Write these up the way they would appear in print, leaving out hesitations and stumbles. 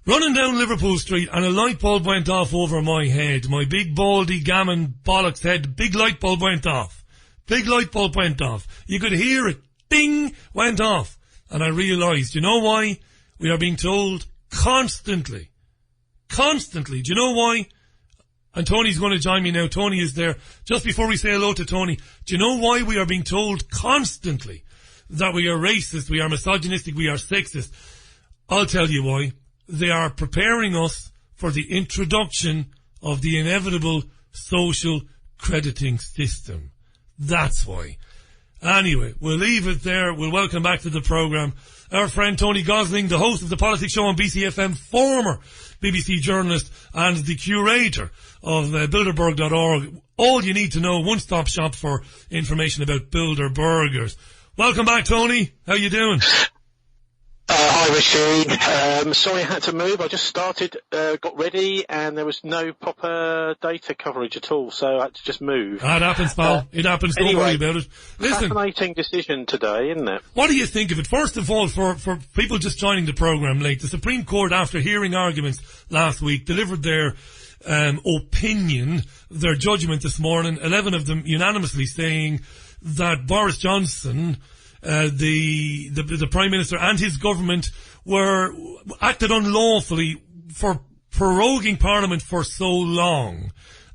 Running down Liverpool Street and a light bulb went off over my head. My big baldy gammon bollocks head, big light bulb went off. Big light bulb went off. You could hear it. Ding! Went off. And I realised, you know why? We are being told constantly. Constantly. Do you know why? And Tony's going to join me now. Tony is there. Just before we say hello to Tony, do you know why we are being told constantly that we are racist, we are misogynistic, we are sexist? I'll tell you why. They are preparing us for the introduction of the inevitable social crediting system. That's why. Anyway, we'll leave it there. We'll welcome back to the programme our friend Tony Gosling, the host of the Politics Show on BCFM, former BBC journalist and the curator of Bilderberg.org. All you need to know, one-stop shop for information about Bilderbergers. Welcome back, Tony. How you doing? Hi, Richie. Sorry I had to move. I just started, got ready, and there was no proper data coverage at all, so I had to just move. That happens, pal. It happens. Don't worry about it. Listen, fascinating decision today, isn't it? What do you think of it? First of all, for people just joining the programme late, the Supreme Court, after hearing arguments last week, delivered their opinion, their judgment this morning, 11 of them unanimously saying that Boris Johnson, the Prime Minister and his government were acted unlawfully for proroguing Parliament for so long,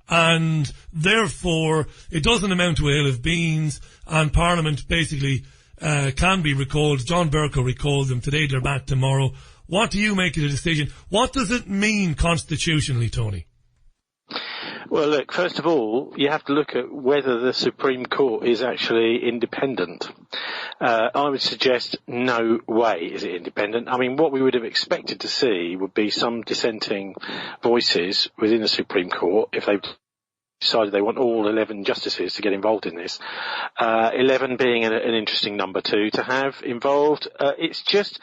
and therefore it doesn't amount to a hill of beans, and Parliament basically can be recalled. John Bercow recalled them today, they're back tomorrow. What do you make of the decision? What does it mean constitutionally, Tony? Well, look, first of all, you have to look at whether the Supreme Court is actually independent. I would suggest no way is it independent. I mean, what we would have expected to see would be some dissenting voices within the Supreme Court if they decided they want all 11 justices to get involved in this. 11 being an interesting number to have involved. It's just...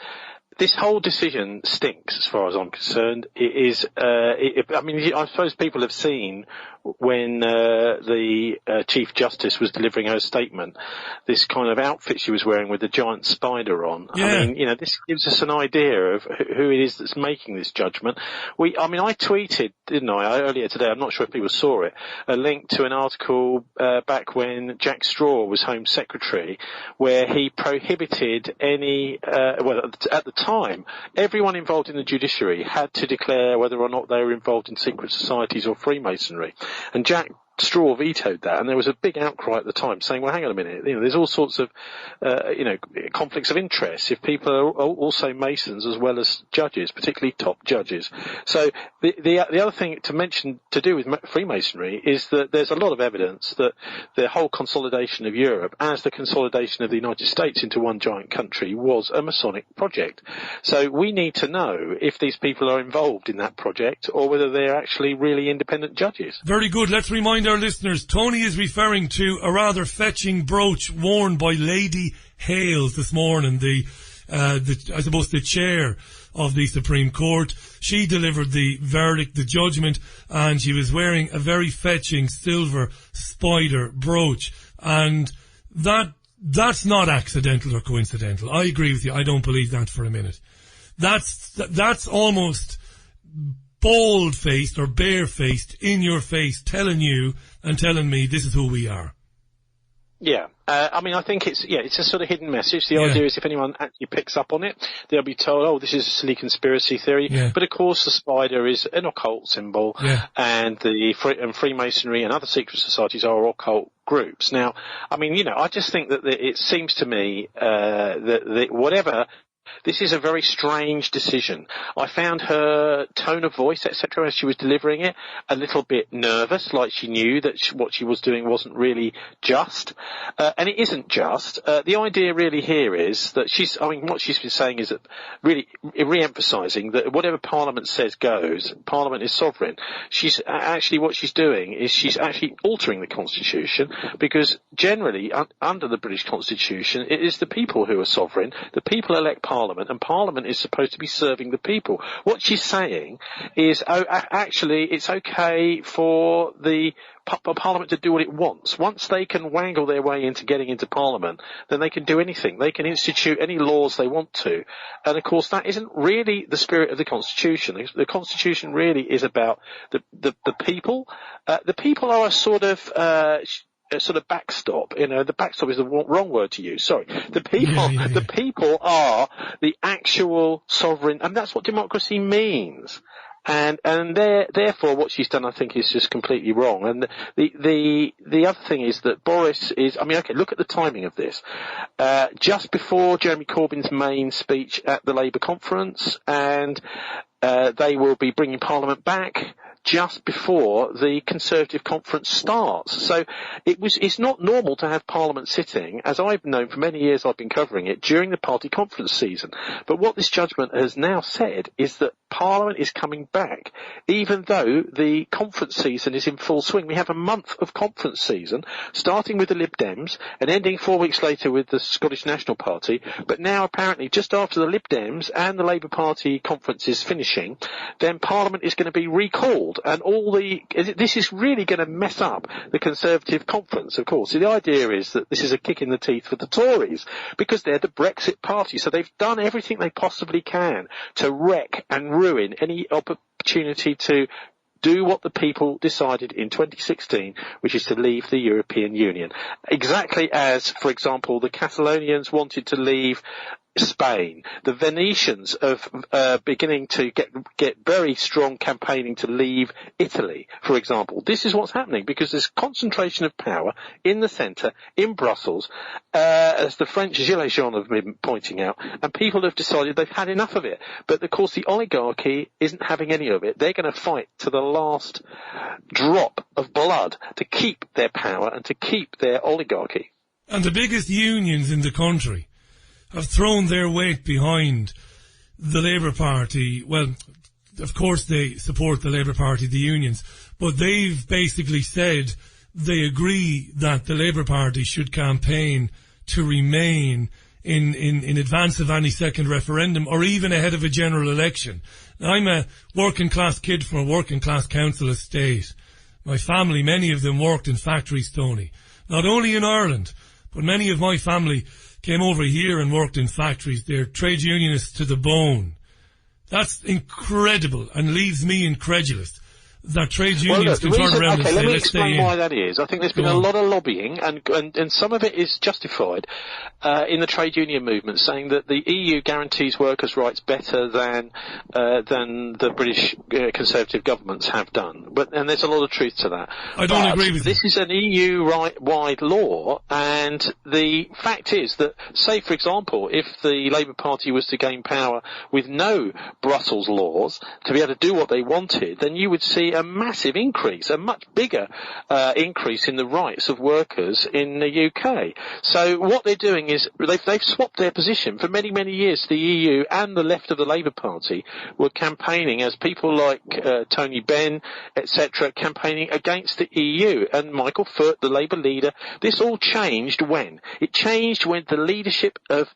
This whole decision stinks, as far as I'm concerned. It is, I mean, I suppose people have seen when the Chief Justice was delivering her statement, this kind of outfit she was wearing with the giant spider on. Yeah. I mean, you know, this gives us an idea of who it is that's making this judgment. I tweeted, didn't I, earlier today, I'm not sure if people saw it, a link to an article back when Jack Straw was Home Secretary, where he prohibited any, at the time, everyone involved in the judiciary had to declare whether or not they were involved in secret societies or Freemasonry. And Jack Straw vetoed that, and there was a big outcry at the time saying, well, hang on a minute, you know, there's all sorts of, conflicts of interest if people are also Masons as well as judges, particularly top judges. So the other thing to mention to do with Freemasonry is that there's a lot of evidence that the whole consolidation of Europe, as the consolidation of the United States into one giant country, was a Masonic project. So we need to know if these people are involved in that project or whether they're actually really independent judges. Very good. Let's remind our listeners, Tony is referring to a rather fetching brooch worn by Lady Hale this morning, I suppose the chair of the Supreme Court. She delivered the verdict, the judgment, and she was wearing a very fetching silver spider brooch. And that's not accidental or coincidental. I agree with you. I don't believe that for a minute. That's almost bald-faced or bare-faced, in your face, telling you and telling me this is who we are. Yeah. I think it's a sort of hidden message. The idea is if anyone actually picks up on it, they'll be told, oh, this is a silly conspiracy theory. Yeah. But of course the spider is an occult symbol, and and Freemasonry and other secret societies are occult groups. Now, I just think that it seems to me that whatever... This is a very strange decision. I found her tone of voice, etc., as she was delivering it, a little bit nervous, like she knew that what she was doing wasn't really just. And it isn't just. The idea really here is that what she's been saying is that really re-emphasising that whatever Parliament says goes, Parliament is sovereign. What she's doing is she's actually altering the Constitution, because generally, under the British Constitution, it is the people who are sovereign. The people elect Parliament, and Parliament is supposed to be serving the people. What she's saying is, actually, it's okay for the Parliament to do what it wants. Once they can wangle their way into getting into Parliament, then they can do anything. They can institute any laws they want to. And of course, that isn't really the spirit of the Constitution. The Constitution really is about the people. The people are a sort of backstop. The backstop is the wrong word to use. Sorry. The people are the actual sovereign, and that's what democracy means. And therefore what she's done, I think, is just completely wrong. And the other thing is that Boris is, look at the timing of this. Just before Jeremy Corbyn's main speech at the Labour conference, and they will be bringing Parliament back just before the Conservative conference starts. So it's not normal to have Parliament sitting, as I've known for many years I've been covering it, during the party conference season. But what this judgment has now said is that Parliament is coming back, even though the conference season is in full swing. We have a month of conference season, starting with the Lib Dems and ending 4 weeks later with the Scottish National Party. But now apparently just after the Lib Dems and the Labour Party conference is finishing, then Parliament is going to be recalled. And this is really going to mess up the Conservative conference, of course. So the idea is that this is a kick in the teeth for the Tories, because they're the Brexit party. So they've done everything they possibly can to wreck and ruin any opportunity to do what the people decided in 2016, which is to leave the European Union. Exactly as, for example, the Catalonians wanted to leave Spain. The Venetians of beginning to get very strong campaigning to leave Italy, for example. This is what's happening because there's concentration of power in the centre, in Brussels, as the French Gilets jaunes have been pointing out, and people have decided they've had enough of it. But of course the oligarchy isn't having any of it. They're going to fight to the last drop of blood to keep their power and to keep their oligarchy. And the biggest unions in the country have thrown their weight behind the Labour Party. Well, of course they support the Labour Party, the unions, but they've basically said they agree that the Labour Party should campaign to remain in advance of any second referendum or even ahead of a general election. Now, I'm a working class kid from a working class council estate. My family, many of them worked in factories, Tony. Not only in Ireland, but many of my family came over here and worked in factories. They're trade unionists to the bone. That's incredible and leaves me incredulous that trade unions can turn around and say, let me let's stay in. explain why that is. I think there's been a lot of lobbying, and some of it is justified in the trade union movement, saying that the EU guarantees workers' rights better than the British Conservative governments have done. And there's a lot of truth to that. I don't agree with this. This is an EU-wide law, and the fact is that, say, for example, if the Labour Party was to gain power with no Brussels laws to be able to do what they wanted, then you would see a massive increase, a much bigger increase in the rights of workers in the UK. So what they're doing is they've swapped their position. For many, many years, the EU and the left of the Labour Party were campaigning as people like Tony Benn, etc., campaigning against the EU. And Michael Foot, the Labour leader, this all changed when? It changed when the leadership of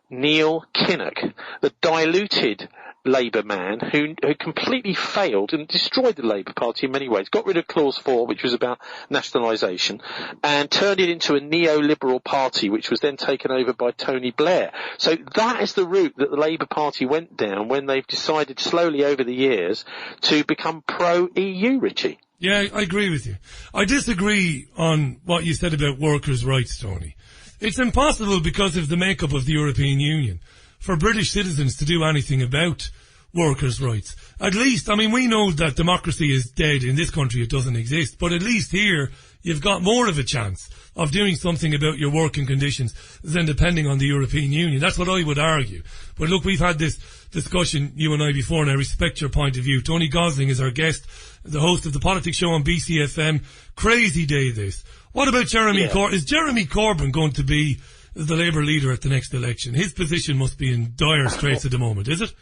Neil Kinnock, the diluted Labour man who completely failed and destroyed the Labour Party in many ways, got rid of Clause 4, which was about nationalisation, and turned it into a neoliberal party, which was then taken over by Tony Blair. So that is the route that the Labour Party went down when they've decided slowly over the years to become pro-EU, Richie. Yeah, I agree with you. I disagree on what you said about workers' rights, Tony. It's impossible because of the makeup of the European Union for British citizens to do anything about workers' rights. At least, we know that democracy is dead. In this country it doesn't exist, but at least here you've got more of a chance of doing something about your working conditions than depending on the European Union. That's what I would argue. But look, we've had this discussion, you and I, before, and I respect your point of view. Tony Gosling is our guest, the host of the Politics Show on BCFM. Crazy day this. What about Jeremy Corbyn? Is Jeremy Corbyn going to be the Labour leader at the next election? His position must be in dire straits at the moment, is it?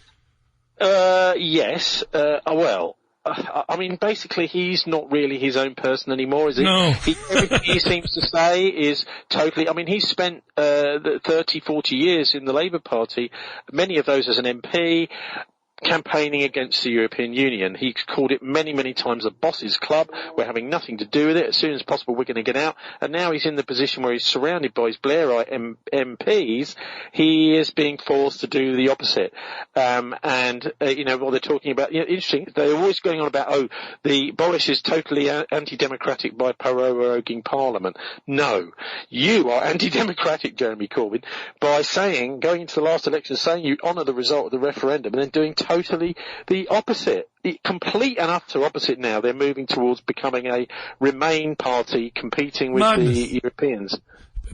Yes. Well, I mean, basically, he's not really his own person anymore, is he? No. Everything he seems to say is totally... I mean, he's spent 30, 40 years in the Labour Party, many of those as an MP, campaigning against the European Union. He called it many, many times a boss's club. We're having nothing to do with it. As soon as possible, we're going to get out. And now he's in the position where he's surrounded by his Blairite MPs. He is being forced to do the opposite. What they're talking about, interesting, they're always going on about, the Boris is totally anti-democratic by proroguing Parliament. No, you are anti-democratic, Jeremy Corbyn, by going into the last election, saying you honour the result of the referendum and then doing totally the opposite, the complete and utter opposite. Now they're moving towards becoming a Remain party competing with the Europeans.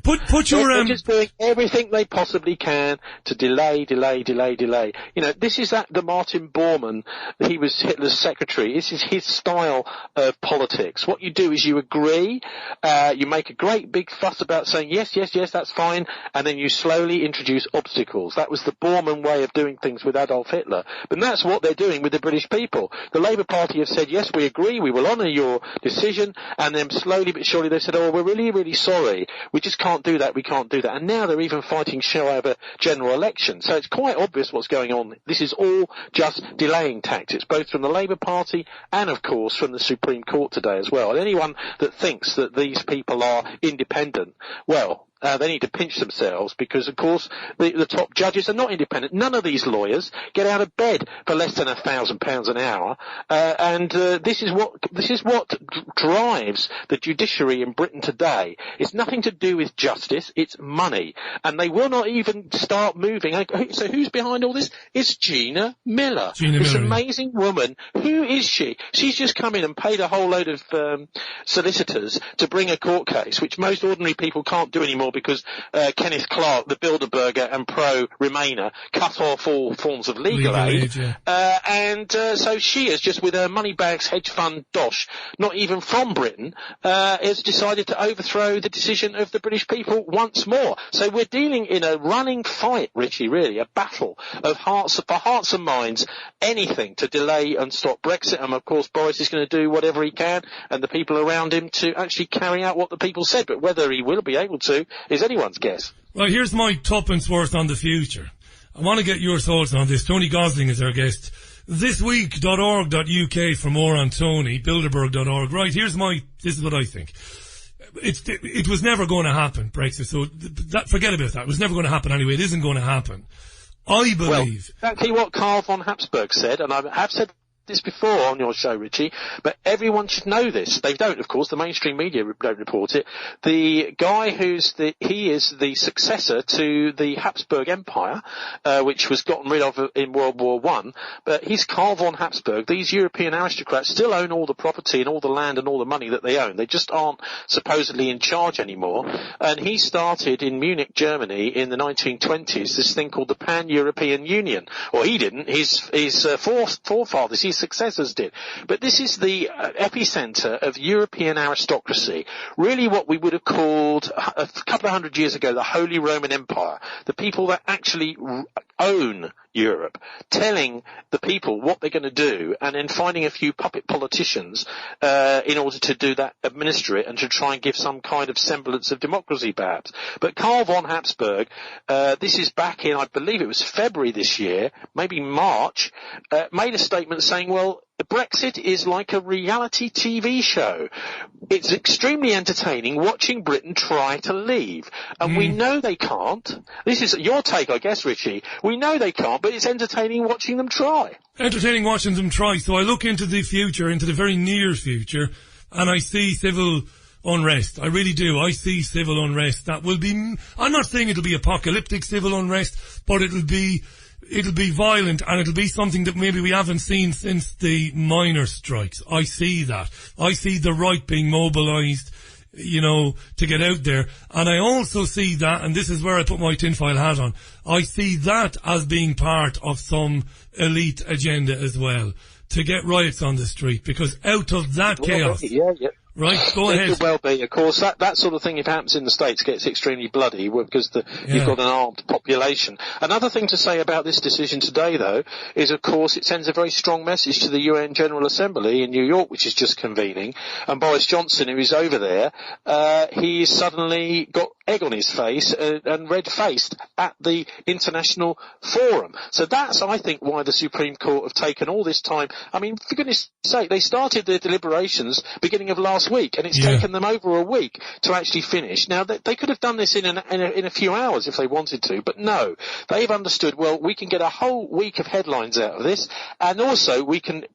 They're just doing everything they possibly can to delay. This is the Martin Bormann. He was Hitler's secretary. This is his style of politics. What you do is you agree, you make a great big fuss about saying yes, that's fine, and then you slowly introduce obstacles. That was the Bormann way of doing things with Adolf Hitler. But that's what they're doing with the British people. The Labour Party have said, yes, we agree, we will honour your decision, and then slowly but surely they said, we're really, really sorry. We just can't do that, we can't do that. And now they're even fighting shall I have a general election. So it's quite obvious what's going on. This is all just delaying tactics, both from the Labour Party and, of course, from the Supreme Court today as well. And anyone that thinks that these people are independent, well, they need to pinch themselves because, of course, the top judges are not independent. None of these lawyers get out of bed for less than £1,000 an hour, and this is what drives the judiciary in Britain today. It's nothing to do with justice; it's money, and they will not even start moving. So, who's behind all this? It's Gina Miller. This amazing woman. Who is she? She's just come in and paid a whole load of solicitors to bring a court case, which most ordinary people can't do anymore, because Kenneth Clarke, the Bilderberger and pro-Remainer, cut off all forms of legal aid. So she is just with her moneybags hedge fund dosh, not even from Britain, has decided to overthrow the decision of the British people once more. So we're dealing in a running fight, Richie, really, a battle of hearts and minds, anything to delay and stop Brexit. And of course Boris is going to do whatever he can, and the people around him, to actually carry out what the people said. But whether he will be able to is anyone's guess. Right, here's my tuppence worth on the future. I want to get your thoughts on this. Tony Gosling is our guest. Thisweek.org.uk for more on Tony. Bilderberg.org. Right, this is what I think. It was never going to happen, Brexit, so forget about that. It was never going to happen anyway. It isn't going to happen. I believe... Well, exactly what Karl von Habsburg said, and I have said this before on your show, Richie, but everyone should know this. They don't, of course. The mainstream media don't report it. The guy he is the successor to the Habsburg Empire, which was gotten rid of in World War I, but he's Karl von Habsburg. These European aristocrats still own all the property and all the land and all the money that they own. They just aren't supposedly in charge anymore. And he started in Munich, Germany in the 1920s, this thing called the Pan-European Union. Or he didn't. His forefathers, his successors did. But this is the epicenter of European aristocracy, really what we would have called a couple of hundred years ago the Holy Roman Empire, the people that actually own Europe, telling the people what they're going to do, and then finding a few puppet politicians in order to do that, administer it, and to try and give some kind of semblance of democracy, perhaps. But Karl von Habsburg, this is back in, I believe it was February this year, maybe March, made a statement saying, well, Brexit is like a reality TV show. It's extremely entertaining watching Britain try to leave. And we know they can't. This is your take, I guess, Richie. We know they can't, but it's entertaining watching them try. Entertaining watching them try. So I look into the future, into the very near future, and I see civil unrest. I really do. I see civil unrest that will be, I'm not saying it'll be apocalyptic civil unrest, but it'll be violent, and it'll be something that maybe we haven't seen since the miners' strikes. I see that. I see the right being mobilised, to get out there. And I also see that, and this is where I put my tinfoil hat on, I see that as being part of some elite agenda as well, to get riots on the street, because out of that chaos... Yeah. Right, go ahead. It could well be, of course. That sort of thing, if it happens in the States, gets extremely bloody because you've got an armed population. Another thing to say about this decision today, though, is, of course, it sends a very strong message to the UN General Assembly in New York, which is just convening. And Boris Johnson, who is over there, he's suddenly got egg on his face and red-faced at the international forum. So that's, I think, why the Supreme Court have taken all this time. I mean, for goodness sake, they started their deliberations beginning of last week, and it's taken them over a week to actually finish. Now, they could have done this in a few hours if they wanted to, but no. They've understood, well, we can get a whole week of headlines out of this, and also we can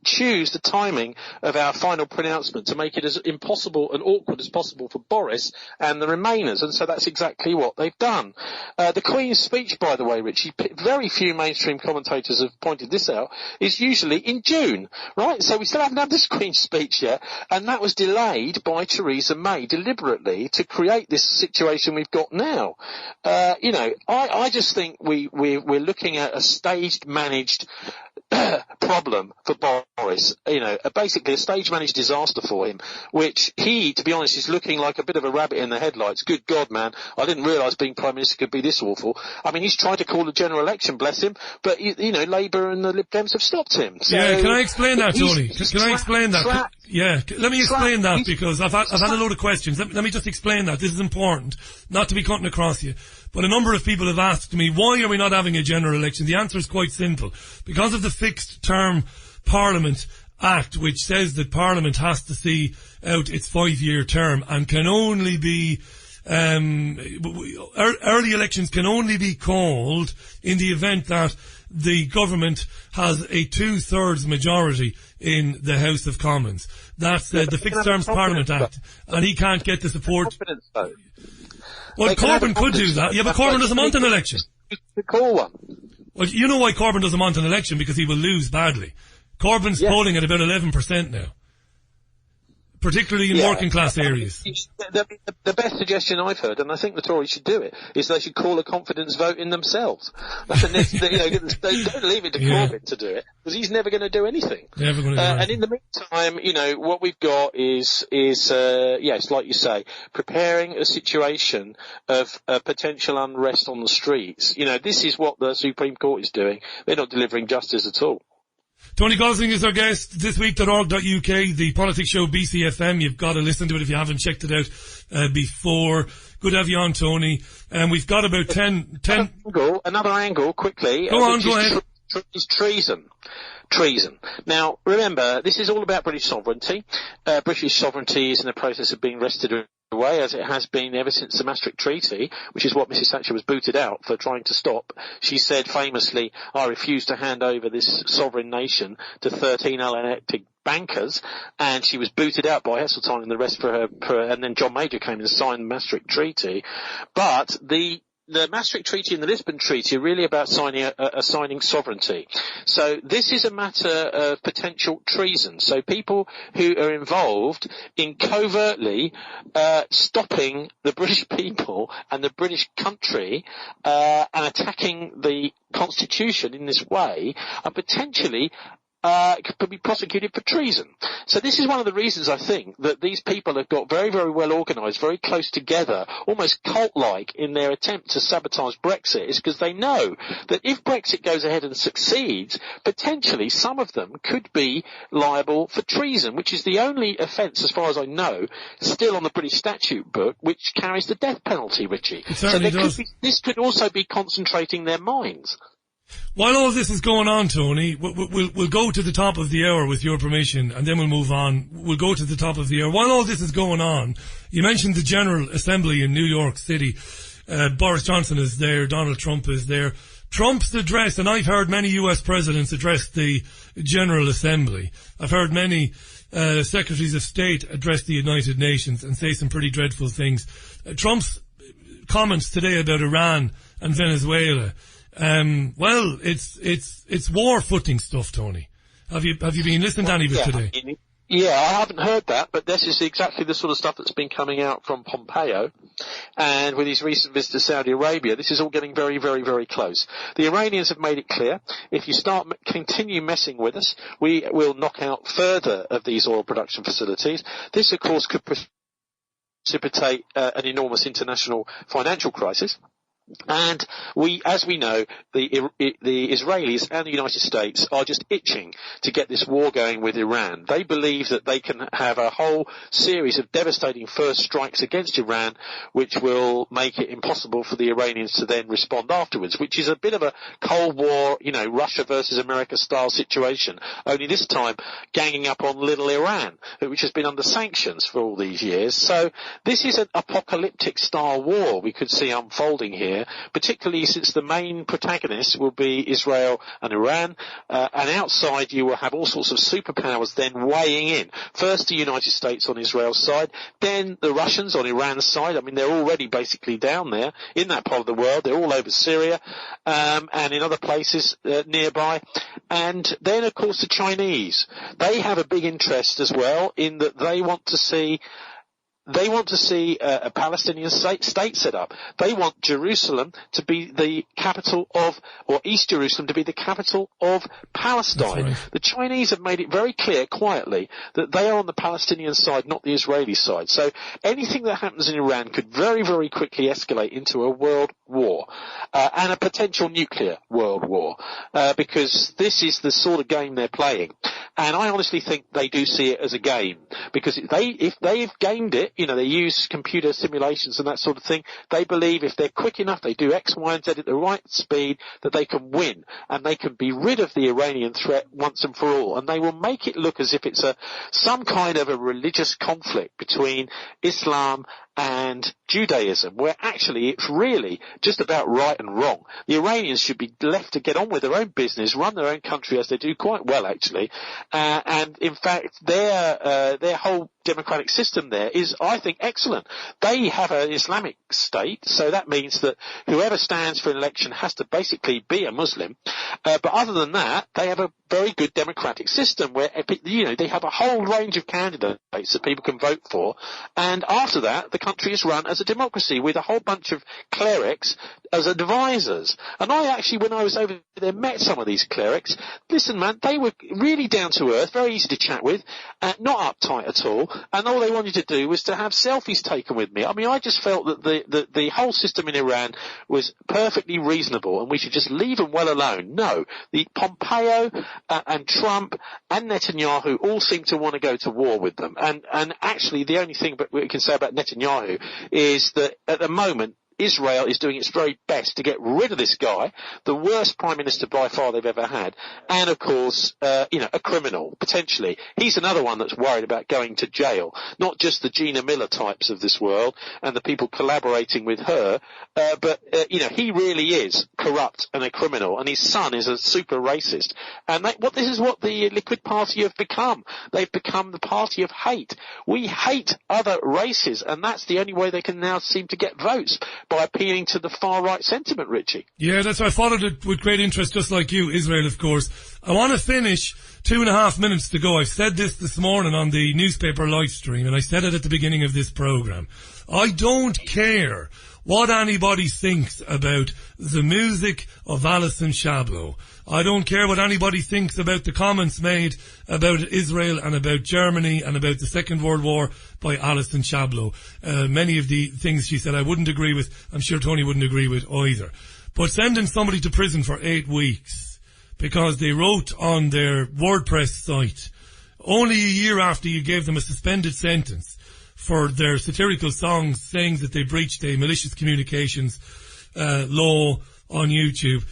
choose the timing of our final pronouncement to make it as impossible and awkward as possible for Boris and the Remainers, and so that's exactly what they've done. The Queen's speech, by the way, Richie, very few mainstream commentators have pointed this out, is usually in June, right? So we still haven't had this Queen's speech yet, and that was delayed by Theresa May deliberately to create this situation we've got now. I just think we're looking at a staged, managed problem for Boris, basically a stage-managed disaster for him, which he, to be honest, is looking like a bit of a rabbit in the headlights. Good God, man, I didn't realise being Prime Minister could be this awful. I mean, he's tried to call a general election, bless him, but, Labour and the Lib Dems have stopped him. So can I explain that, Tony? Can I explain that? Let me explain that, because I've had a load of questions. Let me just explain that. This is important, not to be cutting across you. But a number of people have asked me, why are we not having a general election? The answer is quite simple. Because of the Fixed Term Parliament Act, which says that Parliament has to see out its 5-year term and can only be, early elections can only be called in the event that the government has a 2/3 majority in the House of Commons. That's the Fixed Terms Parliament Act. And he can't get the support. Well, Corbyn could do that. Yeah, but Corbyn doesn't want an election. To call one. Well, you know why Corbyn doesn't want an election? Because he will lose badly. Corbyn's polling at about 11% now, particularly in working class areas. The best suggestion I've heard, and I think the Tories should do it, is they should call a confidence vote in themselves. That's don't leave it to Corbyn to do it, because he's never going to do anything. Never going to do anything. And in the meantime, what we've got is like you say, preparing a situation of potential unrest on the streets. This is what the Supreme Court is doing. They're not delivering justice at all. Tony Gosling is our guest this week.org.uk, the politics show BCFM. You've got to listen to it if you haven't checked it out before. Good to have you on, Tony. And we've got about 10... Another angle, quickly. Go ahead. Is treason. Treason. Now, remember, this is all about British sovereignty. British sovereignty is in the process of being wrested away, as it has been ever since the Maastricht Treaty, which is what Mrs Thatcher was booted out for trying to stop. She said famously, I refuse to hand over this sovereign nation to 13 unelected bankers, and she was booted out by Heseltine and the rest for her, and then John Major came and signed the Maastricht Treaty. But the Maastricht Treaty and the Lisbon Treaty are really about assigning sovereignty. So this is a matter of potential treason. So people who are involved in covertly stopping the British people and the British country and attacking the Constitution in this way are potentially could be prosecuted for treason. So this is one of the reasons I think that these people have got very, very well organised, very close together, almost cult-like in their attempt to sabotage Brexit, is because they know that if Brexit goes ahead and succeeds, potentially some of them could be liable for treason, which is the only offence, as far as I know, still on the British statute book, which carries the death penalty, Richie. It certainly does. This could also be concentrating their minds. While all this is going on, Tony, we'll go to the top of the hour with your permission, and then we'll move on. We'll go to the top of the hour. While all this is going on, you mentioned the General Assembly in New York City. Boris Johnson is there. Donald Trump is there. Trump's address, and I've heard many US presidents address the General Assembly. I've heard many secretaries of state address the United Nations and say some pretty dreadful things. Trump's comments today about Iran and Venezuela, it's war footing stuff, Tony. Have you been listening to any of it today? Yeah, I haven't heard that, but this is exactly the sort of stuff that's been coming out from Pompeo, and with his recent visit to Saudi Arabia, this is all getting very, very, very close. The Iranians have made it clear, if you continue messing with us, we will knock out further of these oil production facilities. This, of course, could precipitate an enormous international financial crisis. And as we know, the Israelis and the United States are just itching to get this war going with Iran. They believe that they can have a whole series of devastating first strikes against Iran, which will make it impossible for the Iranians to then respond afterwards, which is a bit of a Cold War, Russia versus America style situation, only this time ganging up on little Iran, which has been under sanctions for all these years. So this is an apocalyptic style war we could see unfolding here, particularly since the main protagonists will be Israel and Iran, and outside you will have all sorts of superpowers then weighing in. First the United States on Israel's side, then the Russians on Iran's side. I mean, they're already basically down there in that part of the world. They're all over Syria, and in other places nearby. And then, of course, the Chinese. They have a big interest as well in that they want to see a Palestinian state set up. They want Jerusalem to be the capital or East Jerusalem to be the capital of Palestine. Right. The Chinese have made it very clear quietly that they are on the Palestinian side, not the Israeli side. So anything that happens in Iran could very, very quickly escalate into a world war, and a potential nuclear world war, because this is the sort of game they're playing. And I honestly think they do see it as a game, because if they've gamed it, they use computer simulations and that sort of thing. They believe if they're quick enough, they do X, Y, and Z at the right speed, that they can win and they can be rid of the Iranian threat once and for all. And they will make it look as if it's some kind of a religious conflict between Islam and Judaism, where actually it's really just about right and wrong. The Iranians should be left to get on with their own business, run their own country, as they do quite well actually, and in fact their whole democratic system there is, I think, excellent. They have an Islamic state, so that means that whoever stands for an election has to basically be a Muslim, but other than that, they have a very good democratic system where they have a whole range of candidates that people can vote for, and after that the country is run as a democracy with a whole bunch of clerics as advisors. And I actually, when I was over there, met some of these clerics. Listen, man, they were really down to earth, very easy to chat with, not uptight at all, and all they wanted to do was to have selfies taken with me. I mean, I just felt that the whole system in Iran was perfectly reasonable and we should just leave them well alone. No, the Pompeo and Trump and Netanyahu all seem to want to go to war with them. And actually the only thing we can say about Netanyahu is that at the moment Israel is doing its very best to get rid of this guy, the worst prime minister by far they've ever had, and of course, a criminal, potentially. He's another one that's worried about going to jail, not just the Gina Miller types of this world and the people collaborating with her, but he really is corrupt and a criminal, and his son is a super racist. And this is what the Liquid Party have become. They've become the party of hate. We hate other races, and that's the only way they can now seem to get votes, by appealing to the far-right sentiment, Richie. Yeah, that's why I followed it with great interest, just like you, Israel, of course. I want to finish 2.5 minutes to go. I've said this morning on the newspaper live stream, and I said it at the beginning of this program. I don't care what anybody thinks about the music of Alison Shablo. I don't care what anybody thinks about the comments made about Israel and about Germany and about the Second World War by Alison Shablo. Many of the things she said I wouldn't agree with. I'm sure Tony wouldn't agree with either. But sending somebody to prison for 8 weeks because they wrote on their WordPress site only a year after you gave them a suspended sentence for their satirical songs saying that they breached a malicious communications law on YouTube,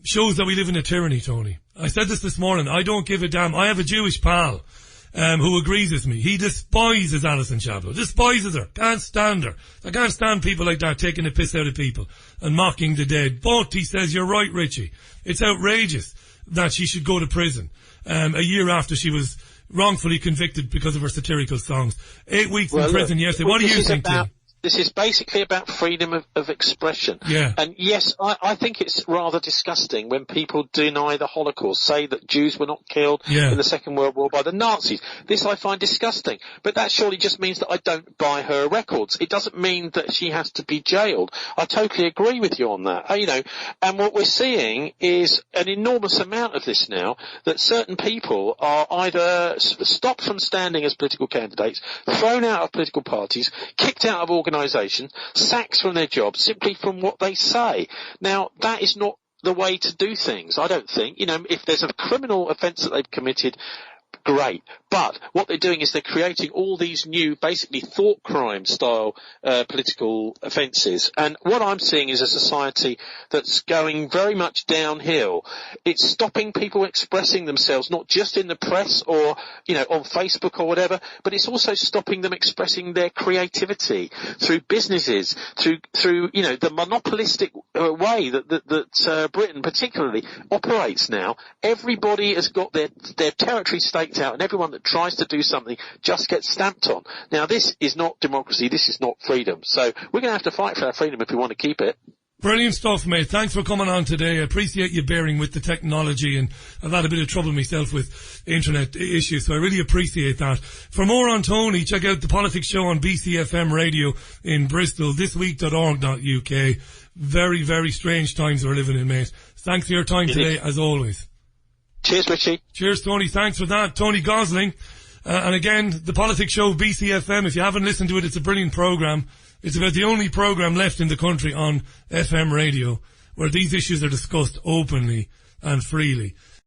shows that we live in a tyranny, Tony. I said this morning. I don't give a damn. I have a Jewish pal who agrees with me. He despises Alison Shablo. Despises her. Can't stand her. I can't stand people like that taking the piss out of people and mocking the dead. But he says, you're right, Richie. It's outrageous that she should go to prison a year after she was wrongfully convicted because of her satirical songs. 8 weeks in prison yesterday. What do you think, Tim? This is basically about freedom of expression. Yeah. And yes, I think it's rather disgusting when people deny the Holocaust, say that Jews were not killed in the Second World War by the Nazis. This I find disgusting. But that surely just means that I don't buy her records. It doesn't mean that she has to be jailed. I totally agree with you on that. And what we're seeing is an enormous amount of this now, that certain people are either stopped from standing as political candidates, thrown out of political parties, kicked out of organisations, sacked from their jobs simply from what they say. Now, that is not the way to do things, I don't think. If there's a criminal offence that they've committed, great. But what they're doing is they're creating all these new, basically thought crime style political offences. And what I'm seeing is a society that's going very much downhill. It's stopping people expressing themselves, not just in the press or, on Facebook or whatever, but it's also stopping them expressing their creativity through businesses, through the monopolistic way that Britain particularly operates now. Everybody has got their territory staked out, and everyone that tries to do something just gets stamped on. Now, this is not democracy. This is not freedom. So we're going to have to fight for our freedom if we want to keep it. Brilliant stuff, mate. Thanks for coming on today. I appreciate you bearing with the technology, and I've had a bit of trouble myself with internet issues, so I really appreciate that. For more on Tony, check out the Politics Show on BCFM Radio in Bristol, thisweek.org.uk. Very, very strange times we're living in, mate. Thanks for your time today, as always. Cheers, Richie. Cheers, Tony. Thanks for that. Tony Gosling. And again, the Politics Show, BCFM. If you haven't listened to it, it's a brilliant programme. It's about the only programme left in the country on FM radio where these issues are discussed openly and freely.